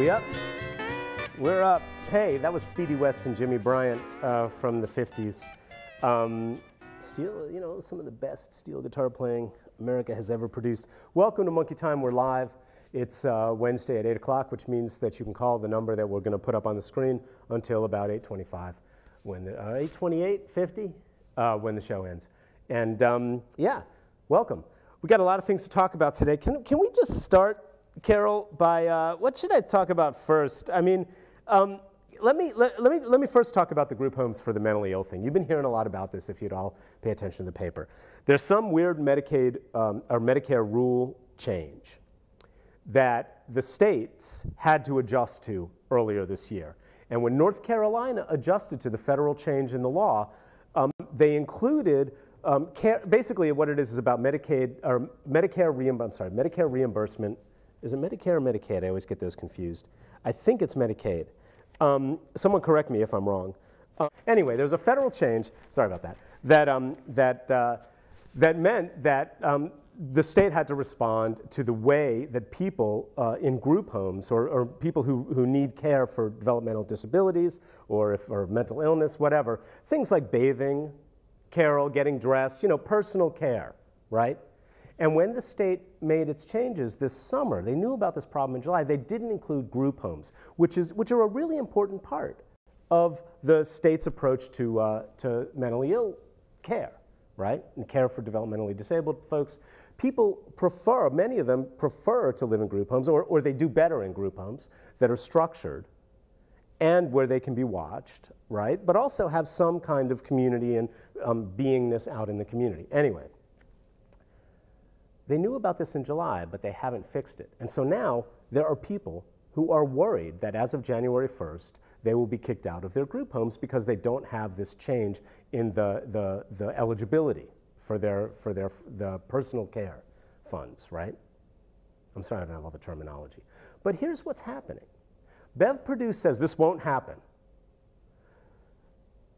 We up? We're up. Hey, that was Speedy West and Jimmy Bryant from the 50s. Steel, you know, some of the best steel guitar playing America has ever produced. Welcome to Monkey Time. We're live. It's Wednesday at 8 o'clock, which means that you can call the number that we're going to put up on the screen until about 8:25, when 8:28, 50, when the show ends. And yeah, welcome. We got a lot of things to talk about today. Can we just start, Carol, by what should I talk about first? I mean, let me first talk about the group homes for the mentally ill thing. You've been hearing a lot about this if you'd all pay attention to the paper. There's some weird Medicaid or Medicare rule change that the states had to adjust to earlier this year. And when North Carolina adjusted to the federal change in the law, they included basically what it is about Medicaid or Medicare reimbursement. Is it Medicare or Medicaid? I always get those confused. I think it's Medicaid. Someone correct me if I'm wrong. Anyway, there was a federal change. Sorry about that. That meant that the state had to respond to the way that people in group homes or people who need care for developmental disabilities or mental illness, whatever, things like bathing, Carol, getting dressed, you know, personal care, right? And when the state made its changes this summer, they knew about this problem in July. They didn't include group homes, which are a really important part of the state's approach to mentally ill care, right? And care for developmentally disabled folks. People prefer, many of them prefer to live in group homes, or they do better in group homes that are structured and where they can be watched, right? But also have some kind of community and beingness out in the community. Anyway, they knew about this in July, but they haven't fixed it. And so now there are people who are worried that as of January 1st, they will be kicked out of their group homes because they don't have this change in the eligibility for the personal care funds, right? I'm sorry I don't have all the terminology. But here's what's happening. Bev Perdue says this won't happen.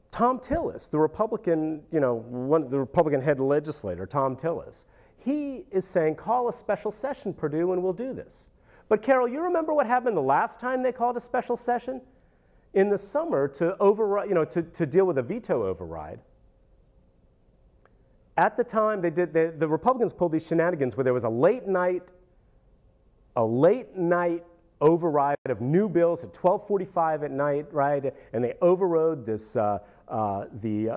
Tom Tillis, the Republican, the Republican head legislator, Tom Tillis, he is saying, call a special session, Perdue, and we'll do this. But Carol, you remember what happened the last time they called a special session? In the summer to override, to deal with a veto override. At the time, the Republicans pulled these shenanigans where there was a late night override of new bills at 12:45 at night, right? And they overrode this. They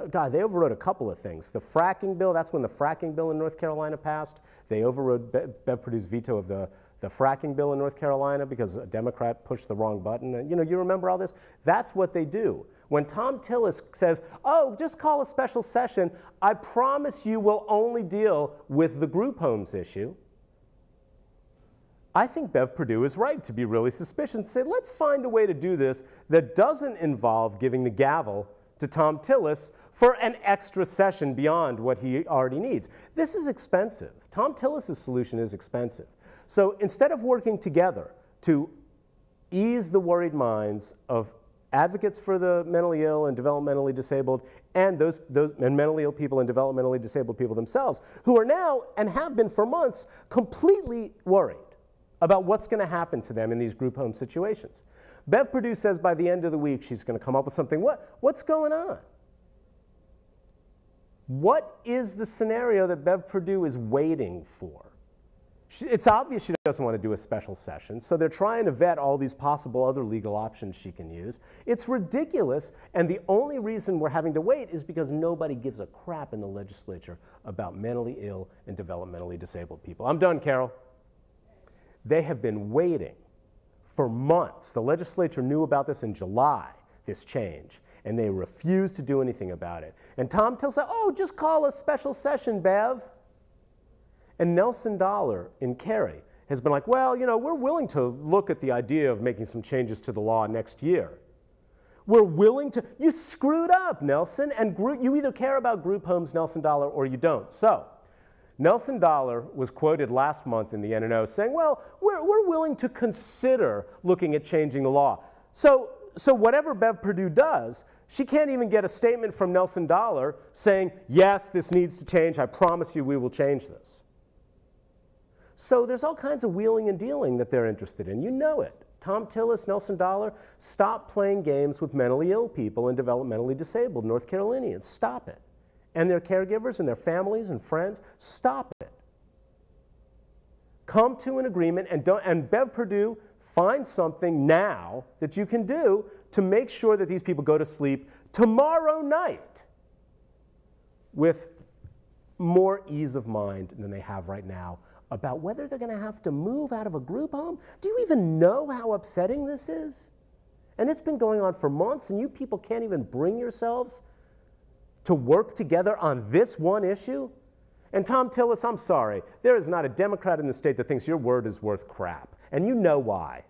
overrode a couple of things. The fracking bill. That's when the fracking bill in North Carolina passed. They overrode Bev Perdue's veto of the fracking bill in North Carolina because a Democrat pushed the wrong button. And, you remember all this? That's what they do. When Tom Tillis says, oh, just call a special session, I promise you we'll only deal with the group homes issue. I think Bev Perdue is right to be really suspicious and say, let's find a way to do this that doesn't involve giving the gavel to Tom Tillis for an extra session beyond what he already needs. This is expensive. Tom Tillis' solution is expensive. So instead of working together to ease the worried minds of advocates for the mentally ill and developmentally disabled and those mentally ill people and developmentally disabled people themselves, who are now and have been for months completely worried about what's going to happen to them in these group home situations. Bev Perdue says by the end of the week she's going to come up with something. What's going on? What is the scenario that Bev Perdue is waiting for? It's obvious she doesn't want to do a special session, so they're trying to vet all these possible other legal options she can use. It's ridiculous, and the only reason we're having to wait is because nobody gives a crap in the legislature about mentally ill and developmentally disabled people. I'm done, Carol. They have been waiting for months. The legislature knew about this in July, this change, and they refused to do anything about it. And Tom Tillis said, oh, just call a special session, Bev. And Nelson Dollar in Cary has been like, well, we're willing to look at the idea of making some changes to the law next year. We're willing to. You screwed up, Nelson, and you either care about group homes, Nelson Dollar, or you don't. So Nelson Dollar was quoted last month in the NNO saying, well, we're willing to consider looking at changing the law. So whatever Bev Perdue does, she can't even get a statement from Nelson Dollar saying, yes, this needs to change. I promise you we will change this. So there's all kinds of wheeling and dealing that they're interested in. You know it. Tom Tillis, Nelson Dollar, stop playing games with mentally ill people and developmentally disabled North Carolinians. Stop it. And their caregivers and their families and friends, stop it. Come to an agreement and Bev Perdue, find something now that you can do to make sure that these people go to sleep tomorrow night with more ease of mind than they have right now about whether they're going to have to move out of a group home. Do you even know how upsetting this is? And it's been going on for months, and you people can't even bring yourselves to work together on this one issue? And Tom Tillis, I'm sorry, there is not a Democrat in the state that thinks your word is worth crap. And you know why.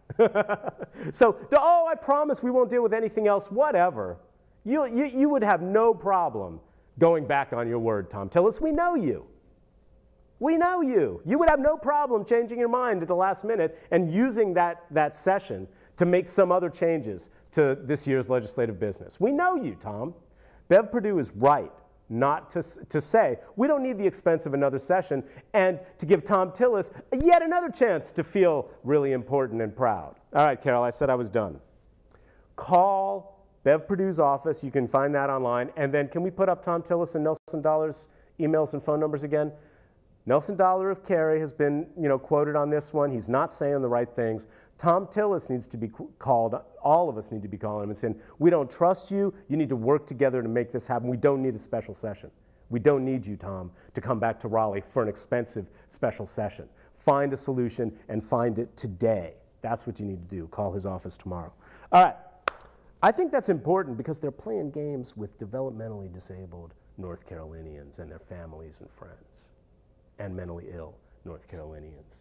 So, oh, I promise we won't deal with anything else, whatever. You would have no problem going back on your word, Tom Tillis. We know you. We know you. You would have no problem changing your mind at the last minute and using that session to make some other changes to this year's legislative business. We know you, Tom. Bev Perdue is right not to say, we don't need the expense of another session, and to give Tom Tillis yet another chance to feel really important and proud. All right, Carol, I said I was done. Call Bev Perdue's office. You can find that online. And then can we put up Tom Tillis and Nelson Dollar's emails and phone numbers again? Nelson Dollar of Cary has been, quoted on this one. He's not saying the right things. Tom Tillis needs to be called. All of us need to be calling him and saying, we don't trust you. You need to work together to make this happen. We don't need a special session. We don't need you, Tom, to come back to Raleigh for an expensive special session. Find a solution and find it today. That's what you need to do. Call his office tomorrow. All right. I think that's important because they're playing games with developmentally disabled North Carolinians and their families and friends, and mentally ill North Carolinians.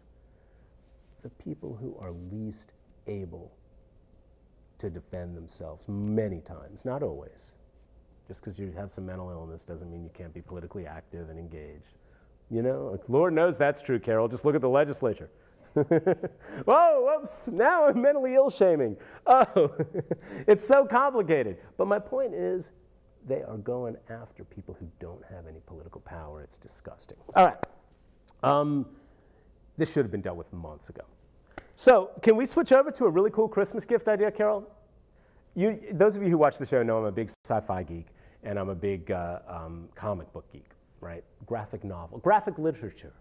The people who are least able to defend themselves many times, not always. Just because you have some mental illness doesn't mean you can't be politically active and engaged. Lord knows that's true, Carol. Just look at the legislature. Whoa, whoops, now I'm mentally ill shaming. Oh, it's so complicated. But my point is, they are going after people who don't have any political power. It's disgusting. All right. This should have been dealt with months ago. So can we switch over to a really cool Christmas gift idea, Carol? Those of you who watch the show know I'm a big sci-fi geek, and I'm a big comic book geek, right? Graphic novel, graphic literature.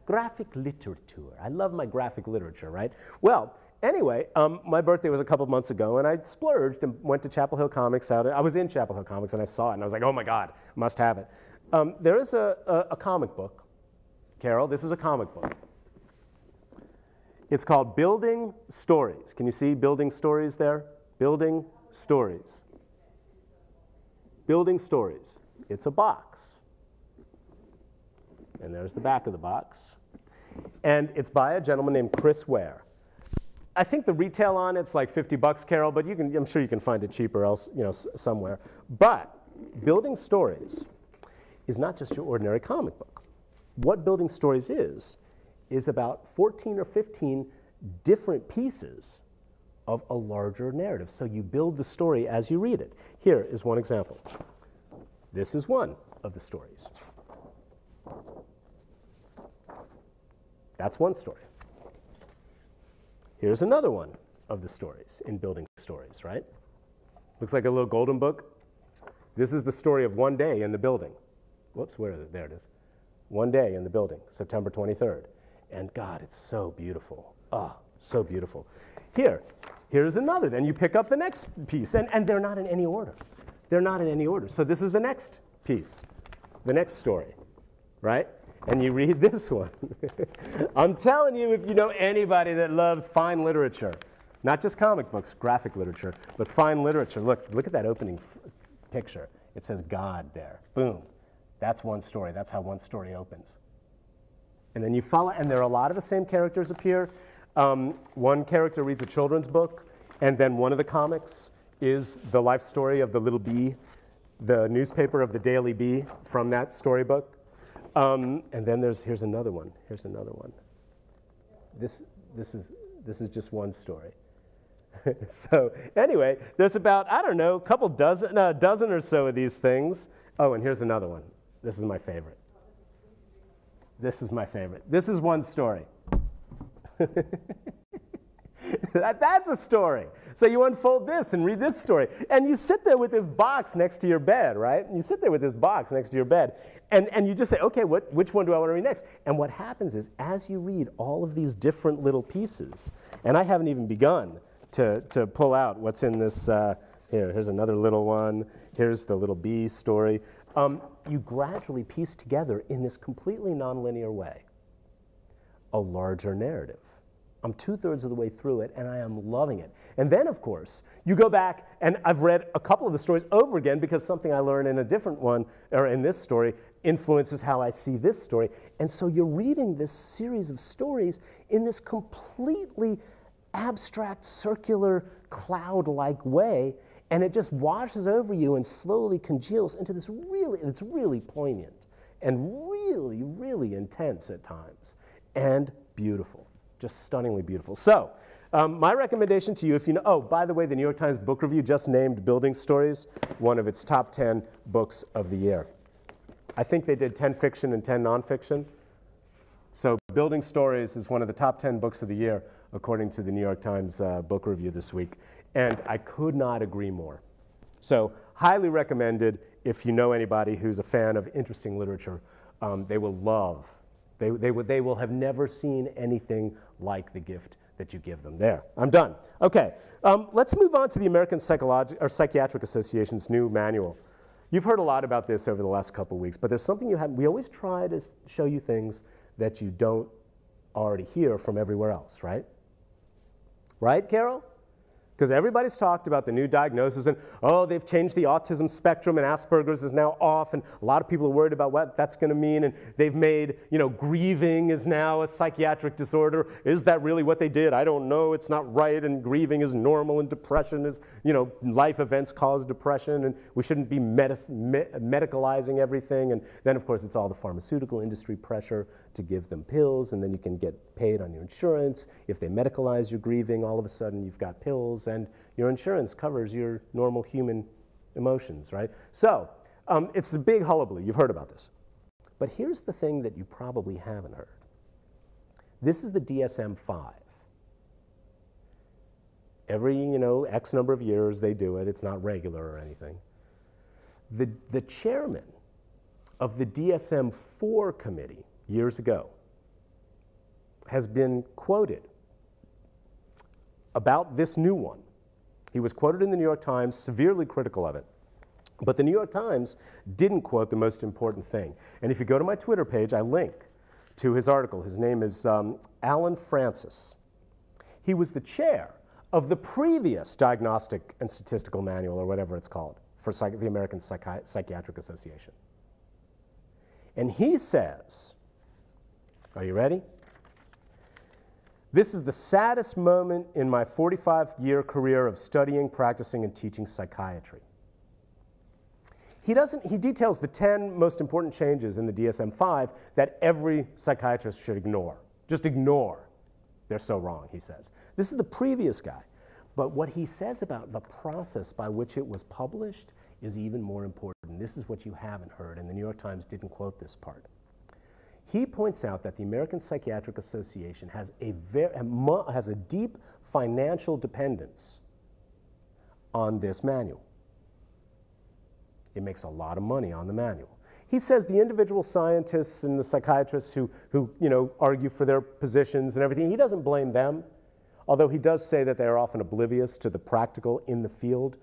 Graphic literature. I love my graphic literature, right? Well, anyway, my birthday was a couple months ago, and I splurged and went to Chapel Hill Comics. I was in Chapel Hill Comics, and I saw it, and I was like, oh my God, must have it. There is a comic book. Carol, this is a comic book. It's called Building Stories. Can you see Building Stories there? Building Stories. Building Stories. It's a box. And there's the back of the box. And it's by a gentleman named Chris Ware. I think the retail on it's like $50, Carol, but I'm sure you can find it cheaper else, somewhere. But Building Stories is not just your ordinary comic book. What Building Stories is about 14 or 15 different pieces of a larger narrative. So you build the story as you read it. Here is one example. This is one of the stories. That's one story. Here's another one of the stories in Building Stories, right? Looks like a little golden book. This is the story of one day in the building. Whoops, where is it? There it is. One day in the building, September 23rd. And God, it's so beautiful. Oh, so beautiful. Here's another. Then you pick up the next piece. And they're not in any order. They're not in any order. So this is the next piece, the next story, right? And you read this one. I'm telling you, if you know anybody that loves fine literature, not just comic books, graphic literature, but fine literature. Look at that opening picture. It says God there. Boom. That's one story. That's how one story opens. And then you follow, and there are a lot of the same characters appear. One character reads a children's book, and then one of the comics is the life story of the little bee, the newspaper of the Daily Bee from that storybook. And then here's another one. Here's another one. This is just one story. So anyway, there's about, I don't know, a dozen or so of these things. Oh, and here's another one. This is my favorite. This is my favorite. This is one story. That's a story. So you unfold this and read this story. And you sit there with this box next to your bed, right? You sit there with this box next to your bed. And you just say, okay, which one do I want to read next? And what happens is, as you read all of these different little pieces, and I haven't even begun to pull out what's in this, here's another little one. Here's the little bee story. You gradually piece together in this completely nonlinear way a larger narrative. I'm 2/3 of the way through it, and I am loving it. And then, of course, you go back, and I've read a couple of the stories over again because something I learned in a different one, or in this story, influences how I see this story. And so you're reading this series of stories in this completely abstract, circular, cloud-like way, and it just washes over you and slowly congeals into this it's really poignant and really, really intense at times, and beautiful. Just stunningly beautiful. So, my recommendation to you, if you know, oh, by the way, the New York Times Book Review just named Building Stories one of its top 10 books of the year. I think they did 10 fiction and 10 nonfiction. So Building Stories is one of the top 10 books of the year, according to the New York Times Book Review this week. And I could not agree more. So highly recommended if you know anybody who's a fan of interesting literature. They will love. They will have never seen anything like the gift that you give them. There, I'm done. Okay, let's move on to the American Psychiatric Association's new manual. You've heard a lot about this over the last couple of weeks, but there's something you haven't. We always try to show you things that you don't already hear from everywhere else, right? Right, Carol? Because everybody's talked about the new diagnosis and, oh, they've changed the autism spectrum and Asperger's is now off, and a lot of people are worried about what that's going to mean, and they've made, grieving is now a psychiatric disorder. Is that really what they did? I don't know. It's not right, and grieving is normal, and depression is, life events cause depression, and we shouldn't be medicalizing everything. And then, of course, it's all the pharmaceutical industry pressure to give them pills, and then you can get paid on your insurance. If they medicalize your grieving, all of a sudden you've got pills, and your insurance covers your normal human emotions, right? So it's a big hullabaloo. You've heard about this. But here's the thing that you probably haven't heard. This is the DSM-5. Every, X number of years they do it. It's not regular or anything. The chairman of the DSM-4 committee years ago has been quoted about this new one. He was quoted in the New York Times, severely critical of it. But the New York Times didn't quote the most important thing. And if you go to my Twitter page, I link to his article. His name is Alan Francis. He was the chair of the previous Diagnostic and Statistical Manual, or whatever it's called, for the American Psychiatric Association. And he says, are you ready? This is the saddest moment in my 45-year career of studying, practicing, and teaching psychiatry. He details the 10 most important changes in the DSM-5 that every psychiatrist should ignore. Just ignore. They're so wrong, he says. This is the previous guy. But what he says about the process by which it was published is even more important. This is what you haven't heard, and the New York Times didn't quote this part. He points out that the American Psychiatric Association has a deep financial dependence on this manual. It makes a lot of money on the manual. He says the individual scientists and the psychiatrists who argue for their positions and everything, he doesn't blame them, although he does say that they are often oblivious to the practical in the field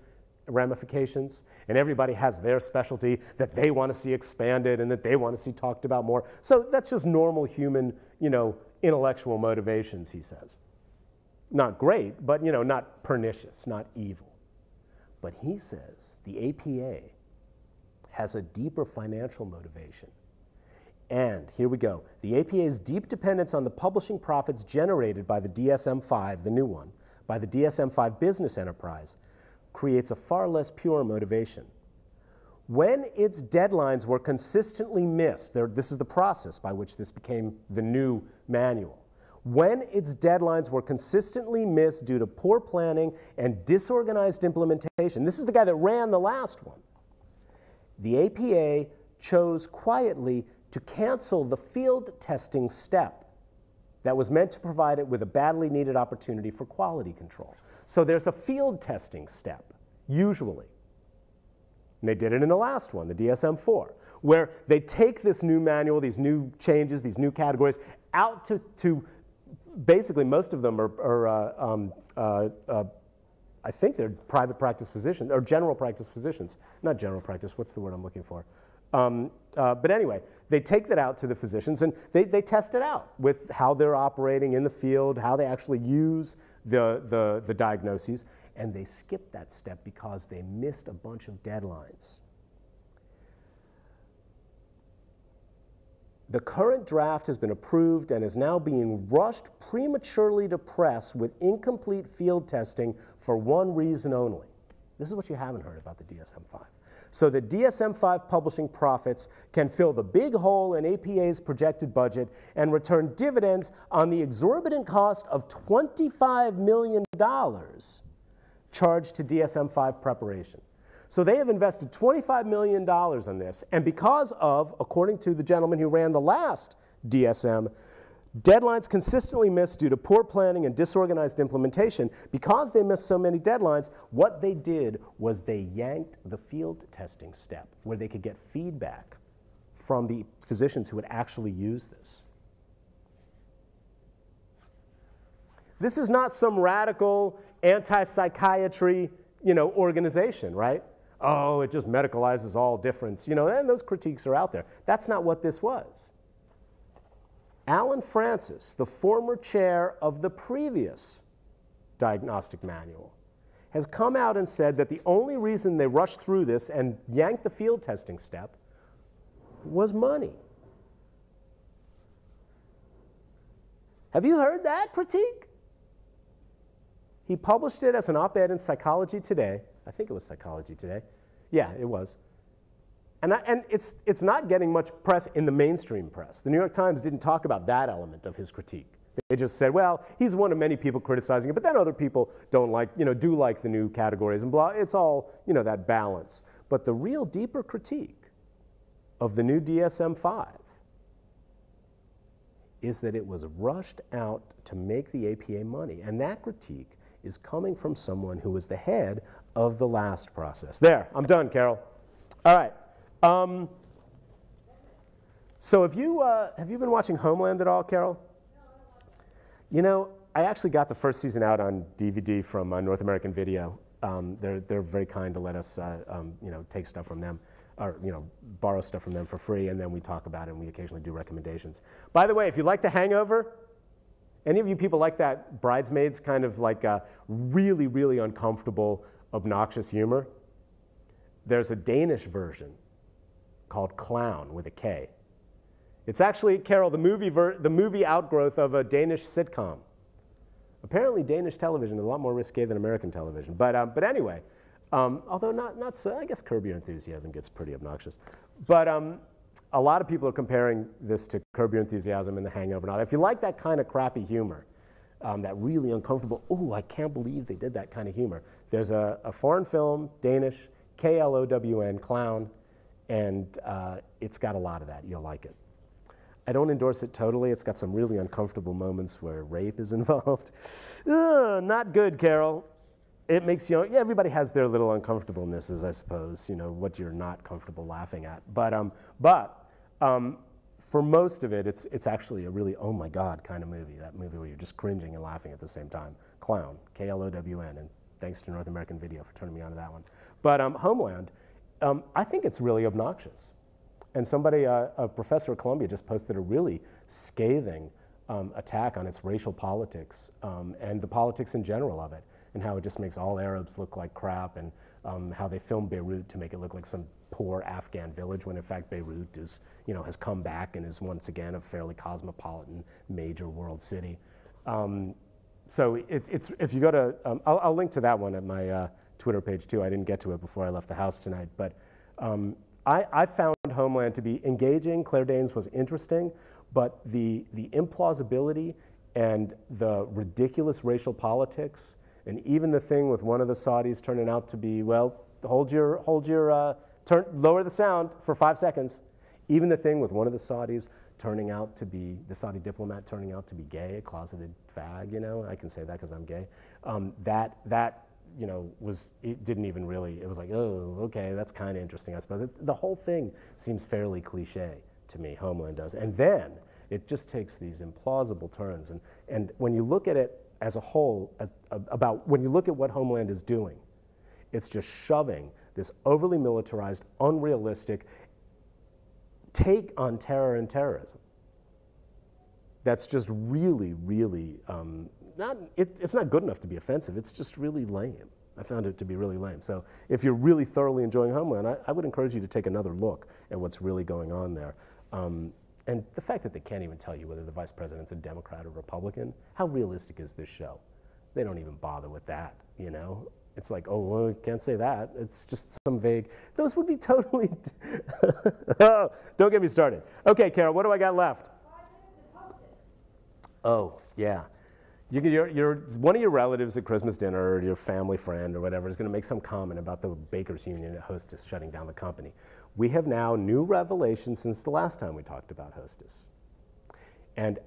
ramifications, and everybody has their specialty that they want to see expanded and that they want to see talked about more. So that's just normal human, intellectual motivations, he says. Not great, but, not pernicious, not evil. But he says the APA has a deeper financial motivation. And here we go. The APA's deep dependence on the publishing profits generated by the DSM-5, the new one, by the DSM-5 business enterprise, creates a far less pure motivation. When its deadlines were consistently missed, this is the process by which this became the new manual. When its deadlines were consistently missed due to poor planning and disorganized implementation, this is the guy that ran the last one, the APA chose quietly to cancel the field testing step. that was meant to provide it with a badly needed opportunity for quality control. So there's a field testing step, usually. And they did it in the last one, the DSM-4, where they take this new manual, these new changes, these new categories, out to basically most of them are I think they're private practice physicians, or general practice physicians. Not general practice, what's the word I'm looking for? But anyway, they take that out to the physicians and they test it out with how they're operating in the field, how they actually use the diagnoses, and they skip that step because they missed a bunch of deadlines. The current draft has been approved and is now being rushed prematurely to press with incomplete field testing for one reason only. This is what you haven't heard about the DSM-5. So the DSM-5 publishing profits can fill the big hole in APA's projected budget and return dividends on the exorbitant cost of $25 million charged to DSM-5 preparation. So they have invested $25 million on this, and because of, according to the gentleman who ran the last DSM, deadlines consistently missed due to poor planning and disorganized implementation. Because they missed so many deadlines, what they did was they yanked the field testing step, where they could get feedback from the physicians who would actually use this. This is not some radical anti-psychiatry, organization, right? Oh, it just medicalizes all difference, and those critiques are out there. That's not what this was. Alan Francis, the former chair of the previous diagnostic manual, has come out and said that the only reason they rushed through this and yanked the field testing step was money. Have you heard that critique? He published it as an op-ed in Psychology Today. I think it was Psychology Today. Yeah, it was. And it's not getting much press in the mainstream press. The New York Times didn't talk about that element of his critique. They just said, well, he's one of many people criticizing it, but then other people don't like, do like the new categories and blah. It's all, that balance. But the real deeper critique of the new DSM-5 is that it was rushed out to make the APA money. And that critique is coming from someone who was the head of the last process. There, I'm done, Carol. All right. So have you been watching Homeland at all, Carol? I actually got the first season out on DVD from North American Video. They're very kind to let us take stuff from them, or borrow stuff from them for free, and then we talk about it and we occasionally do recommendations. By the way, if you like The Hangover, any of you people like that Bridesmaids kind of like really, really uncomfortable, obnoxious humor? There's a Danish version called Clown with a K. It's actually, Carol, the movie outgrowth of a Danish sitcom. Apparently Danish television is a lot more risque than American television. But anyway, although not so, I guess Curb Your Enthusiasm gets pretty obnoxious. But a lot of people are comparing this to Curb Your Enthusiasm and The Hangover. Now, if you like that kind of crappy humor, that really uncomfortable, oh, I can't believe they did that kind of humor, there's a foreign film, Danish, K-L-O-W-N, Clown, and it's got a lot of that. You'll like it. I don't endorse it totally. It's got some really uncomfortable moments where rape is involved. Ugh, not good, Carol. It makes yeah, everybody has their little uncomfortablenesses, I suppose, what you're not comfortable laughing at. But for most of it, it's actually a really, oh my God kind of movie, that movie where you're just cringing and laughing at the same time. Clown, K-L-O-W-N, and thanks to North American Video for turning me on to that one. But Homeland, I think it's really obnoxious. And somebody, a professor at Columbia, just posted a really scathing attack on its racial politics and the politics in general of it, and how it just makes all Arabs look like crap, and how they filmed Beirut to make it look like some poor Afghan village, when in fact Beirut is, has come back and is once again a fairly cosmopolitan major world city. So if you go to, I'll link to that one at my Twitter page too. I didn't get to it before I left the house tonight, but I found Homeland to be engaging. Claire Danes was interesting, but the implausibility and the ridiculous racial politics, and even the thing with one of the Saudis turning out to be, well, lower the sound for 5 seconds, Even the thing with one of the Saudis turning out to be, the Saudi diplomat turning out to be gay, a closeted fag, you know, I can say that because I'm gay. That you know, it didn't even really, it was like, oh, okay, that's kind of interesting, I suppose. The whole thing seems fairly cliche to me, Homeland does. And then it just takes these implausible turns. And when you look at it as a whole, when you look at what Homeland is doing, it's just shoving this overly militarized, unrealistic take on terror and terrorism. That's just really, really, it's not good enough to be offensive. It's just really lame. I found it to be really lame. So if you're really thoroughly enjoying Homeland, I would encourage you to take another look at what's really going on there. And the fact that they can't even tell you whether the vice president's a Democrat or Republican, how realistic is this show? They don't even bother with that, you know? It's like, oh, well, can't say that. It's just some vague, those would be totally, oh, don't get me started. Okay, Carol, what do I got left? 5 minutes of Hostess. Oh, yeah. One of your relatives at Christmas dinner or your family friend or whatever is going to make some comment about the Bakers Union at Hostess shutting down the company. We have now new revelations since the last time we talked about Hostess. And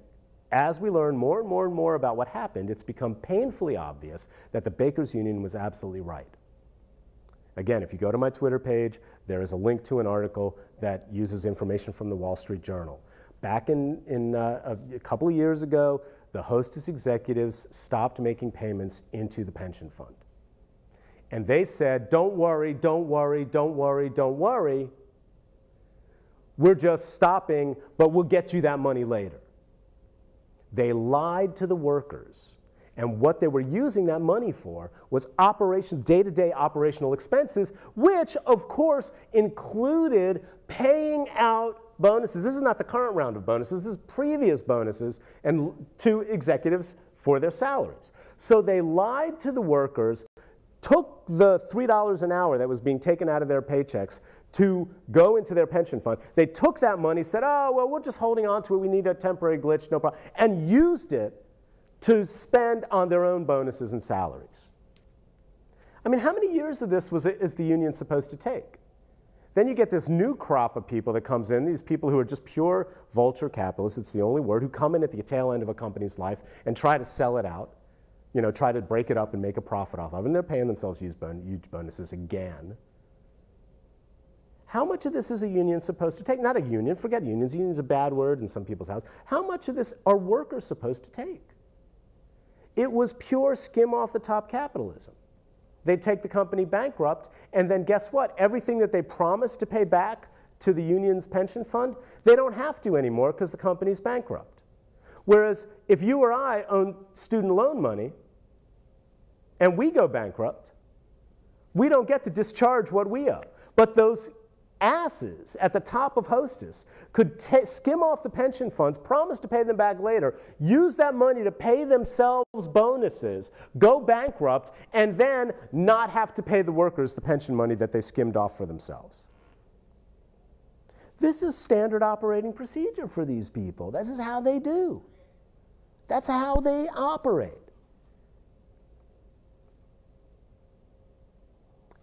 as we learn more and more and more about what happened, it's become painfully obvious that the Bakers Union was absolutely right. Again, if you go to my Twitter page, there is a link to an article that uses information from the Wall Street Journal. Back in a couple of years ago, the Hostess executives stopped making payments into the pension fund. And they said, don't worry, don't worry, don't worry, don't worry. We're just stopping, but we'll get you that money later. They lied to the workers. And what they were using that money for was day-to-day operational expenses, which, of course, included paying out bonuses. This is not the current round of bonuses. This is previous bonuses and to executives for their salaries. So they lied to the workers, took the $3 an hour that was being taken out of their paychecks to go into their pension fund. They took that money, said, oh, well, we're just holding on to it. We need a temporary glitch, no problem, and used it to spend on their own bonuses and salaries. I mean, how many years of this is the union supposed to take? Then you get this new crop of people that comes in, these people who are just pure vulture capitalists, it's the only word, who come in at the tail end of a company's life and try to sell it out, you know, try to break it up and make a profit off of it, and they're paying themselves huge bonuses again. How much of this is a union supposed to take? Not a union, forget unions. Union's a bad word in some people's house. How much of this are workers supposed to take? It was pure skim off the top capitalism. They'd take the company bankrupt, and then guess what? Everything that they promised to pay back to the union's pension fund, they don't have to anymore because the company's bankrupt. Whereas if you or I own student loan money and we go bankrupt, we don't get to discharge what we owe. But those asses at the top of Hostess could skim off the pension funds, promise to pay them back later, use that money to pay themselves bonuses, go bankrupt, and then not have to pay the workers the pension money that they skimmed off for themselves. This is standard operating procedure for these people. This is how they do. That's how they operate.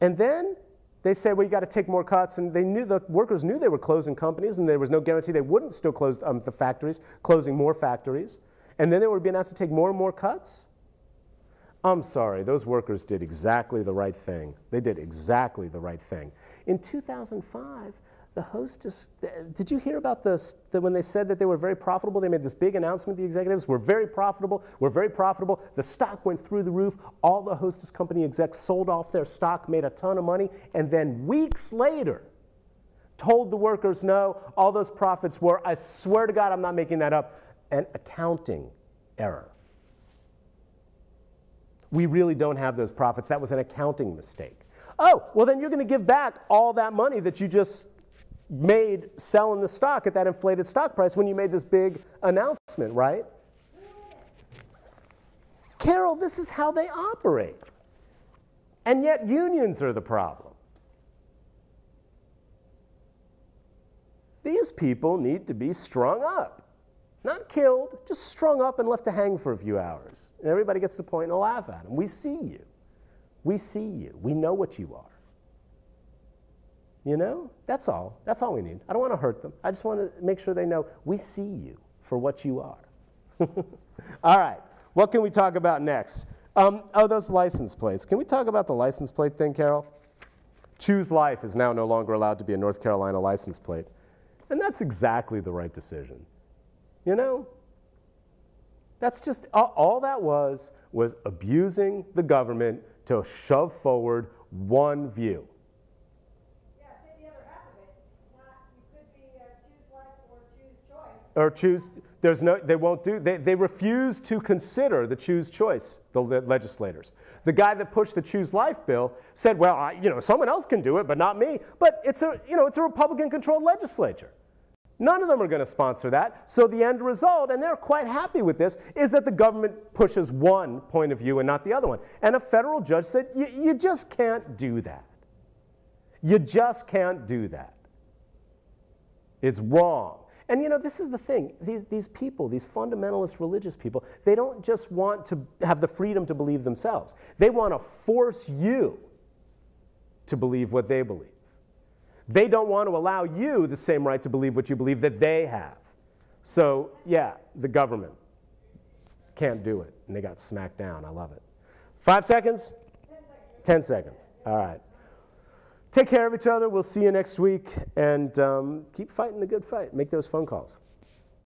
And then they say, well, you got to take more cuts, and the workers knew they were closing companies, and there was no guarantee they wouldn't still close the factories, closing more factories, and then they were being asked to take more and more cuts. I'm sorry, those workers did exactly the right thing. They did exactly the right thing. In 2005, the Hostess, did you hear about this, that when they said that they were very profitable, they made this big announcement, the executives, we're very profitable, the stock went through the roof, all the Hostess company execs sold off their stock, made a ton of money, and then weeks later told the workers, no, all those profits were, I swear to God, I'm not making that up, an accounting error. We really don't have those profits. That was an accounting mistake. Oh, well then you're going to give back all that money that you just made selling the stock at that inflated stock price when you made this big announcement, right? Carol, this is how they operate. And yet unions are the problem. These people need to be strung up. Not killed, just strung up and left to hang for a few hours. And everybody gets to point and laugh at them. We see you. We see you. We know what you are. You know, that's all. That's all we need. I don't want to hurt them. I just want to make sure they know we see you for what you are. All right, what can we talk about next? Oh, those license plates. Can we talk about the license plate thing, Carol? Choose Life is now no longer allowed to be a North Carolina license plate. And that's exactly the right decision. You know? That's just, all that was abusing the government to shove forward one view. Yeah, say the other half of it. You could be choose life or choose choice. Or choose, there's no, they won't do, they refuse to consider the choose choice, the legislators. The guy that pushed the Choose Life bill said, well, you know, someone else can do it, but not me. But it's a, you know, it's a Republican-controlled legislature. None of them are going to sponsor that. So the end result, and they're quite happy with this, is that the government pushes one point of view and not the other one. And a federal judge said, you just can't do that. You just can't do that. It's wrong. And you know, this is the thing. These people, these fundamentalist religious people, they don't just want to have the freedom to believe themselves. They want to force you to believe what they believe. They don't want to allow you the same right to believe what you believe that they have. So, yeah, the government can't do it. And they got smacked down. I love it. 5 seconds? 10 seconds. All right. Take care of each other. We'll see you next week. And keep fighting the good fight. Make those phone calls.